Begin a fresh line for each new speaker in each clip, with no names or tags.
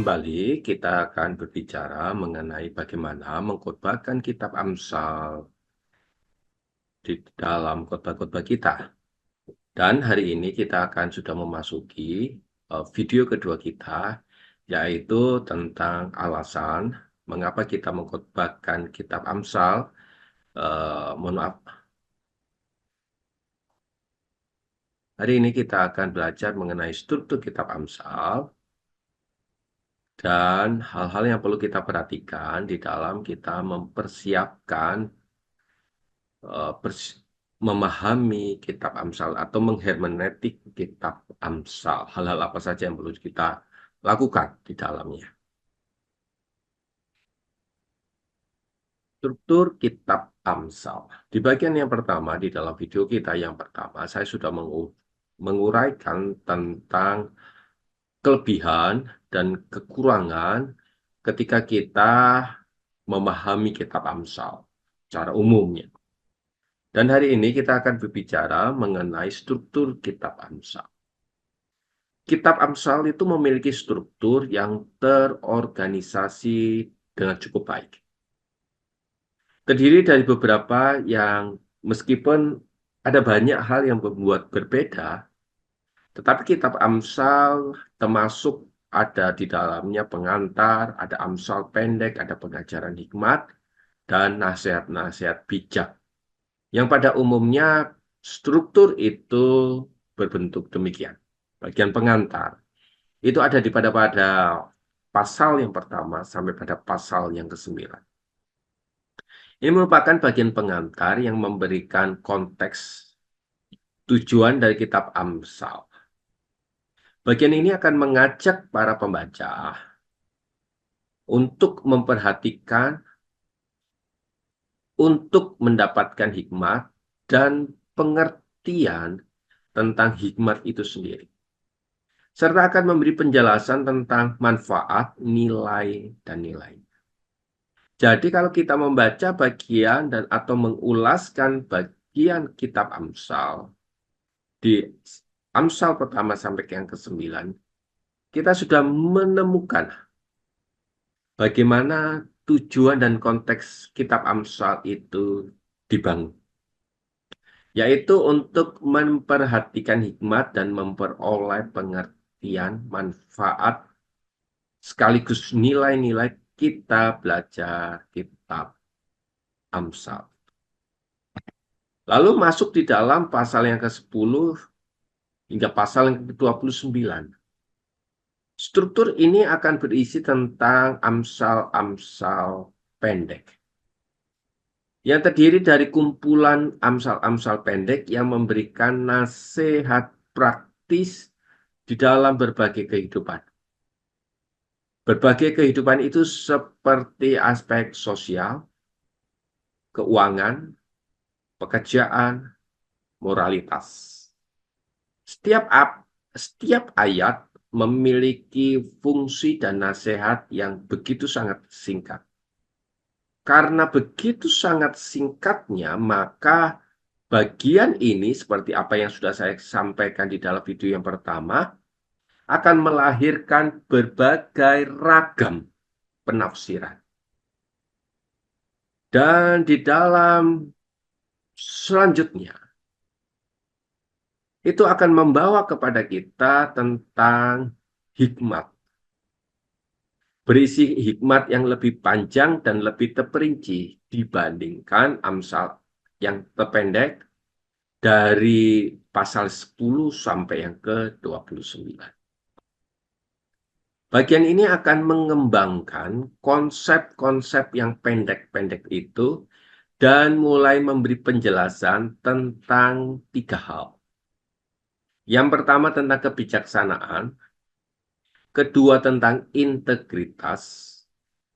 Kembali kita akan berbicara mengenai bagaimana mengkhotbahkan kitab Amsal di dalam khotbah-khotbah kita. Dan hari ini kita akan sudah memasuki video kedua kita, yaitu tentang alasan mengapa kita mengkhotbahkan kitab Amsal. Mohon maaf, hari ini kita akan belajar mengenai struktur kitab Amsal dan hal-hal yang perlu kita perhatikan di dalam kita mempersiapkan memahami kitab Amsal atau menghermeneutik kitab Amsal. Hal-hal apa saja yang perlu kita lakukan di dalamnya. Struktur kitab Amsal. Di bagian yang pertama, di dalam video kita yang pertama, saya sudah menguraikan tentang kelebihan dan kekurangan ketika kita memahami kitab Amsal secara umumnya. Dan hari ini kita akan berbicara mengenai struktur kitab Amsal. Kitab Amsal itu memiliki struktur yang terorganisasi dengan cukup baik. Terdiri dari beberapa yang meskipun ada banyak hal yang membuat berbeda, tetapi kitab Amsal termasuk ada di dalamnya pengantar, ada Amsal pendek, ada pengajaran hikmat, dan nasihat-nasihat bijak. Yang pada umumnya struktur itu berbentuk demikian. Bagian pengantar itu ada pada pasal yang pertama sampai pada pasal yang ke-9. Ini merupakan bagian pengantar yang memberikan konteks tujuan dari kitab Amsal. Bagian ini akan mengajak para pembaca untuk memperhatikan, untuk mendapatkan hikmat dan pengertian tentang hikmat itu sendiri, serta akan memberi penjelasan tentang manfaat, nilai, dan nilai. Jadi kalau kita membaca bagian dan atau mengulaskan bagian kitab Amsal, di Amsal pertama sampai yang ke-9, kita sudah menemukan bagaimana tujuan dan konteks kitab Amsal itu dibangun, yaitu untuk memperhatikan hikmat dan memperoleh pengertian, manfaat, sekaligus nilai-nilai kita belajar kitab Amsal. Lalu masuk di dalam pasal yang ke-10 hingga pasal yang ke-29. Struktur ini akan berisi tentang Amsal-Amsal pendek, yang terdiri dari kumpulan Amsal-Amsal pendek yang memberikan nasihat praktis di dalam berbagai kehidupan. Berbagai kehidupan itu seperti aspek sosial, keuangan, pekerjaan, moralitas. Setiap ayat memiliki fungsi dan nasihat yang begitu sangat singkat. Karena begitu sangat singkatnya, maka bagian ini, seperti apa yang sudah saya sampaikan di dalam video yang pertama, akan melahirkan berbagai ragam penafsiran. Dan di dalam selanjutnya, itu akan membawa kepada kita tentang hikmat. Berisi hikmat yang lebih panjang dan lebih terperinci dibandingkan Amsal yang terpendek dari pasal 10 sampai yang ke-29. Bagian ini akan mengembangkan konsep-konsep yang pendek-pendek itu dan mulai memberi penjelasan tentang 3 hal. Yang pertama tentang kebijaksanaan, kedua tentang integritas,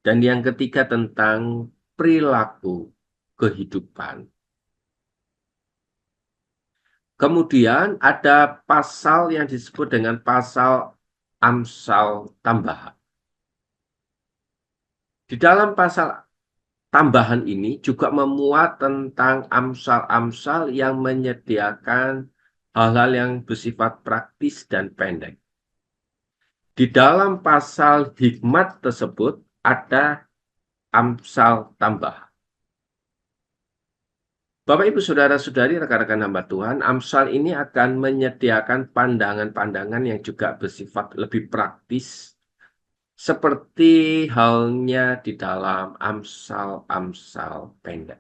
dan yang ketiga tentang perilaku kehidupan. Kemudian ada pasal yang disebut dengan pasal Amsal tambahan. Di dalam pasal tambahan ini juga memuat tentang Amsal-Amsal yang menyediakan hal-hal yang bersifat praktis dan pendek. Di dalam pasal hikmat tersebut ada Amsal tambah. Bapak, Ibu, Saudara-saudari, rekan-rekan hamba Tuhan, Amsal ini akan menyediakan pandangan-pandangan yang juga bersifat lebih praktis, seperti halnya di dalam Amsal-Amsal pendek.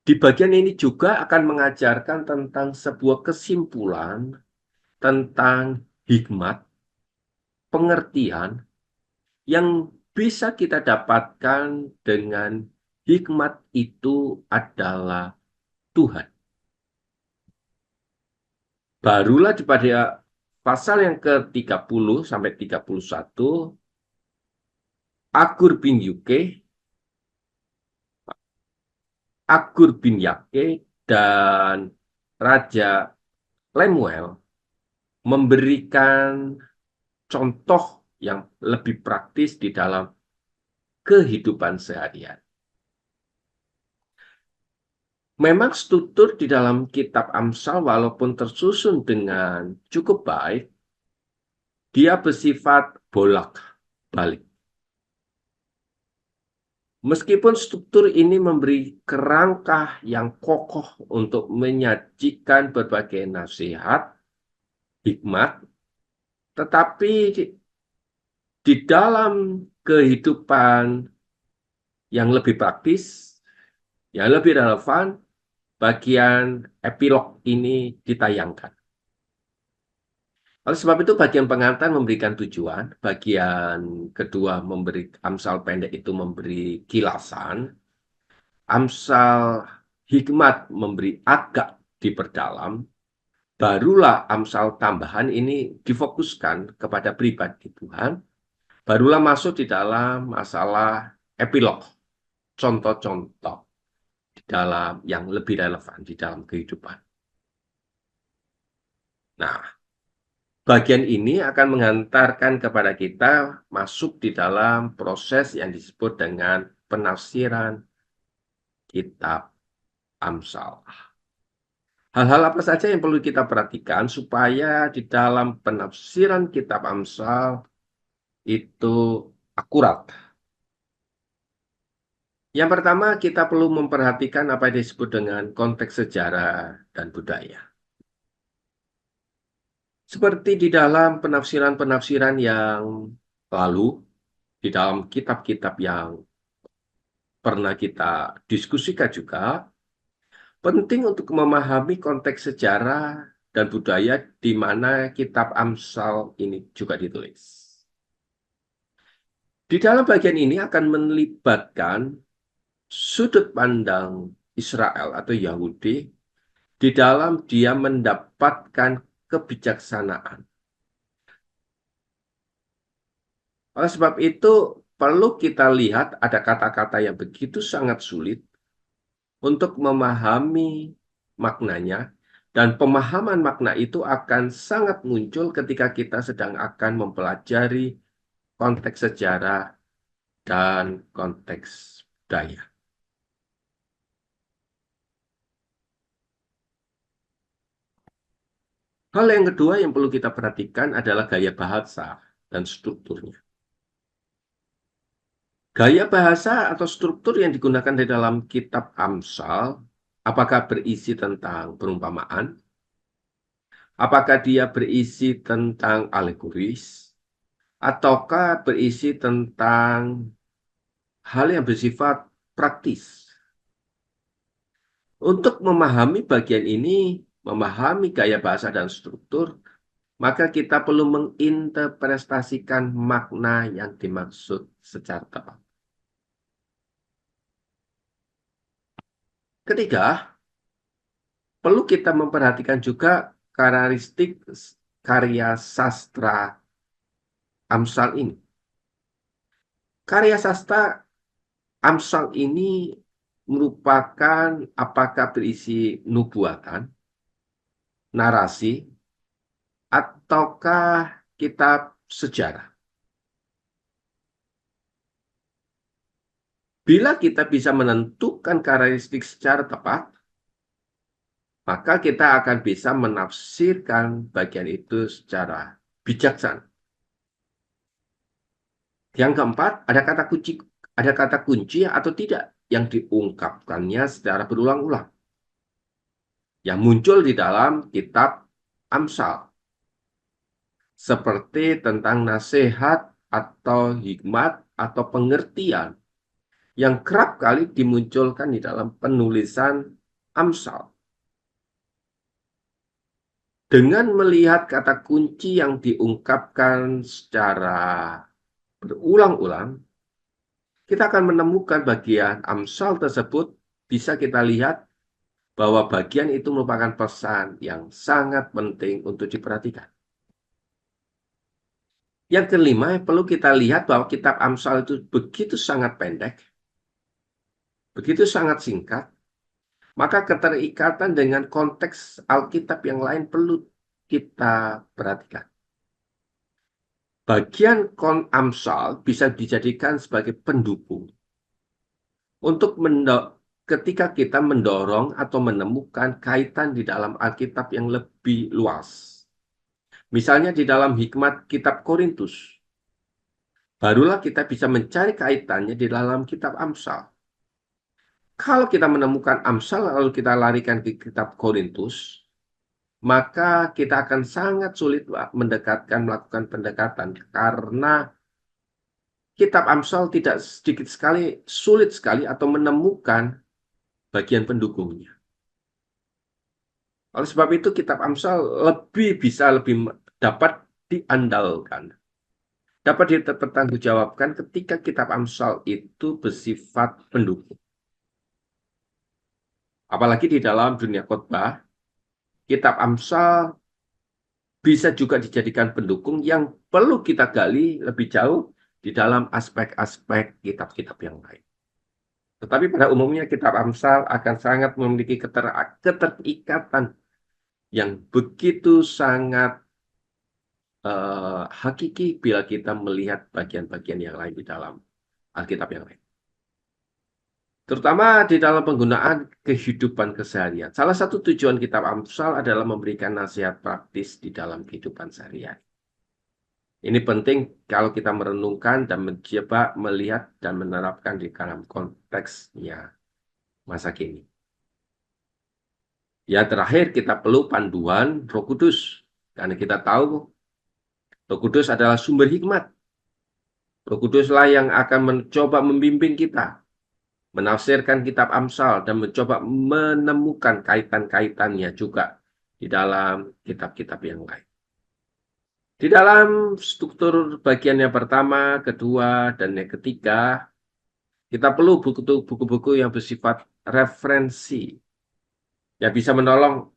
Di bagian ini juga akan mengajarkan tentang sebuah kesimpulan, tentang hikmat, pengertian, yang bisa kita dapatkan dengan hikmat itu adalah Tuhan. Barulah pada pasal yang ke-30 sampai 31, Agur bin Yuke, Agur bin Yake, dan Raja Lemuel memberikan contoh yang lebih praktis di dalam kehidupan seharian. Memang struktur di dalam kitab Amsal walaupun tersusun dengan cukup baik, dia bersifat bolak-balik. Meskipun struktur ini memberi kerangka yang kokoh untuk menyajikan berbagai nasihat, hikmat, tetapi di dalam kehidupan yang lebih praktis, yang lebih relevan, bagian epilog ini ditayangkan. Oleh sebab itu, bagian pengantar memberikan tujuan, bagian kedua memberi Amsal pendek itu memberi kilasan, Amsal hikmat memberi agak diperdalam, barulah Amsal tambahan ini difokuskan kepada pribadi Tuhan, barulah masuk di dalam masalah epilog, contoh-contoh di dalam yang lebih relevan di dalam kehidupan. Nah, bagian ini akan menghantarkan kepada kita masuk di dalam proses yang disebut dengan penafsiran kitab Amsal. Hal-hal apa saja yang perlu kita perhatikan supaya di dalam penafsiran kitab Amsal itu akurat. Yang pertama, kita perlu memperhatikan apa yang disebut dengan konteks sejarah dan budaya. Seperti di dalam penafsiran-penafsiran yang lalu, di dalam kitab-kitab yang pernah kita diskusikan juga, penting untuk memahami konteks sejarah dan budaya di mana kitab Amsal ini juga ditulis. Di dalam bagian ini akan melibatkan sudut pandang Israel atau Yahudi di dalam dia mendapatkan kebijaksanaan. Oleh sebab itu, perlu kita lihat ada kata-kata yang begitu sangat sulit untuk memahami maknanya, dan pemahaman makna itu akan sangat muncul ketika kita sedang akan mempelajari konteks sejarah dan konteks budaya. Hal yang kedua yang perlu kita perhatikan adalah gaya bahasa dan strukturnya. Gaya bahasa atau struktur yang digunakan di dalam kitab Amsal, apakah berisi tentang perumpamaan? Apakah dia berisi tentang alegoris? Ataukah berisi tentang hal yang bersifat praktis? Untuk memahami bagian ini, memahami gaya bahasa dan struktur, maka kita perlu menginterpretasikan makna yang dimaksud secara tepat. Ketiga, perlu kita memperhatikan juga karakteristik karya sastra Amsal ini. Karya sastra Amsal ini merupakan apakah berisi nubuatan, narasi, ataukah kitab sejarah. Bila kita bisa menentukan karakteristik secara tepat, maka kita akan bisa menafsirkan bagian itu secara bijaksana. Yang keempat, ada kata kunci atau tidak yang diungkapkannya secara berulang-ulang, yang muncul di dalam kitab Amsal, seperti tentang nasihat atau hikmat atau pengertian yang kerap kali dimunculkan di dalam penulisan Amsal. Dengan melihat kata kunci yang diungkapkan secara berulang-ulang, kita akan menemukan bagian Amsal tersebut, bisa kita lihat bahwa bagian itu merupakan pesan yang sangat penting untuk diperhatikan. Yang kelima, perlu kita lihat bahwa kitab Amsal itu begitu sangat pendek, begitu sangat singkat, maka keterikatan dengan konteks Alkitab yang lain perlu kita perhatikan. Bagian Amsal bisa dijadikan sebagai pendukung untuk ketika kita mendorong atau menemukan kaitan di dalam Alkitab yang lebih luas. Misalnya di dalam hikmat kitab Korintus, barulah kita bisa mencari kaitannya di dalam kitab Amsal. Kalau kita menemukan Amsal lalu kita larikan ke kitab Korintus, maka kita akan sangat sulit melakukan pendekatan, karena kitab Amsal tidak sedikit sekali, sulit sekali atau menemukan bagian pendukungnya. Oleh sebab itu kitab Amsal lebih dapat diandalkan, dapat dipertanggungjawabkan ketika kitab Amsal itu bersifat pendukung. Apalagi di dalam dunia khotbah, kitab Amsal bisa juga dijadikan pendukung yang perlu kita gali lebih jauh di dalam aspek-aspek kitab-kitab yang lain. Tetapi pada umumnya kitab Amsal akan sangat memiliki keterikatan yang begitu sangat hakiki bila kita melihat bagian-bagian yang lain di dalam Alkitab yang lain. Terutama di dalam penggunaan kehidupan keseharian. Salah satu tujuan kitab Amsal adalah memberikan nasihat praktis di dalam kehidupan sehari-hari. Ini penting kalau kita merenungkan dan mencoba melihat dan menerapkan di dalam konteksnya masa kini. Ya, terakhir kita perlu panduan Roh Kudus. Karena kita tahu Roh Kudus adalah sumber hikmat. Roh Kuduslah yang akan mencoba membimbing kita, menafsirkan kitab Amsal, dan mencoba menemukan kaitan-kaitannya juga di dalam kitab-kitab yang lain. Di dalam struktur bagian yang pertama, kedua, dan yang ketiga, kita perlu buku-buku yang bersifat referensi, yang bisa menolong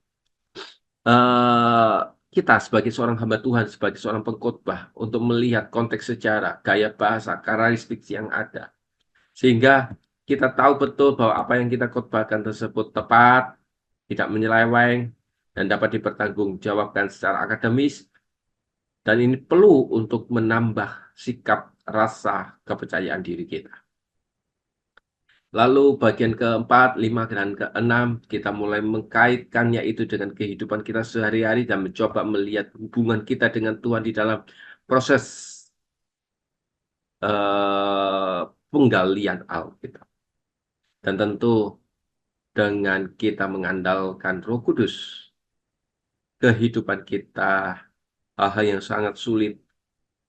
kita sebagai seorang hamba Tuhan, sebagai seorang pengkhotbah, untuk melihat konteks sejarah, gaya bahasa, karakteristik yang ada. Sehingga kita tahu betul bahwa apa yang kita khotbahkan tersebut tepat, tidak menyeleweng, dan dapat dipertanggungjawabkan secara akademis. Dan ini perlu untuk menambah sikap rasa kepercayaan diri kita. Lalu bagian keempat, lima, dan keenam, kita mulai mengkaitkannya itu dengan kehidupan kita sehari-hari dan mencoba melihat hubungan kita dengan Tuhan di dalam proses penggalian Alkitab. Dan tentu dengan kita mengandalkan Roh Kudus, kehidupan kita, hal-hal yang sangat sulit,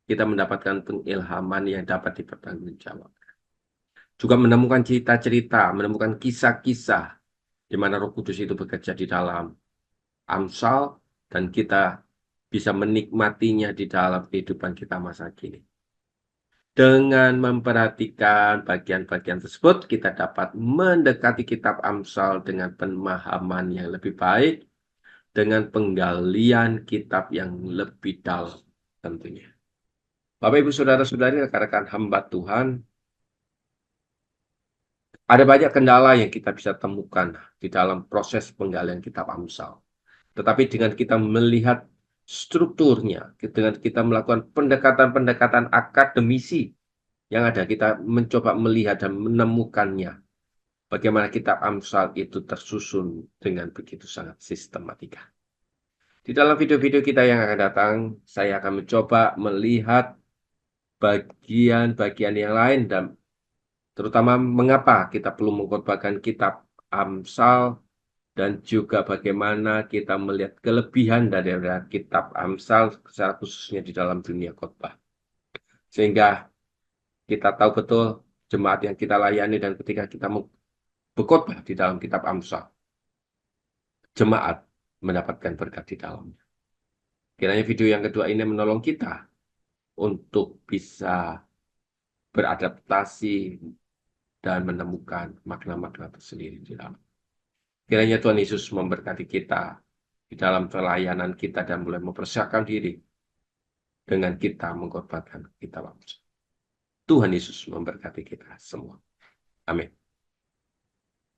kita mendapatkan pengilhaman yang dapat dipertanggungjawabkan. Juga menemukan cerita-cerita, menemukan kisah-kisah di mana Roh Kudus itu bekerja di dalam Amsal, dan kita bisa menikmatinya di dalam kehidupan kita masa kini. Dengan memperhatikan bagian-bagian tersebut, kita dapat mendekati kitab Amsal dengan pemahaman yang lebih baik, dengan penggalian kitab yang lebih dalam tentunya. Bapak, Ibu, Saudara-saudari, rekan-rekan hamba Tuhan, ada banyak kendala yang kita bisa temukan di dalam proses penggalian kitab Amsal. Tetapi dengan kita melihat strukturnya, dengan kita melakukan pendekatan-pendekatan akademisi yang ada, kita mencoba melihat dan menemukannya. bagaimana kitab Amsal itu tersusun dengan begitu sangat sistematika. Di dalam video-video kita yang akan datang, saya akan mencoba melihat bagian-bagian yang lain dan terutama mengapa kita perlu mengkhotbahkan kitab Amsal dan juga bagaimana kita melihat kelebihan dari kitab Amsal secara khususnya di dalam dunia khotbah. Sehingga kita tahu betul jemaat yang kita layani dan ketika kita berkhotbah di dalam kitab Amsal, jemaat mendapatkan berkat di dalamnya. Kiranya video yang kedua ini menolong kita untuk bisa beradaptasi dan menemukan makna-makna tersendiri di dalam. Kiranya Tuhan Yesus memberkati kita di dalam pelayanan kita dan mulai mempersiapkan diri dengan kita mengkorbankan kitab Amsal. Tuhan Yesus memberkati kita semua. Amin.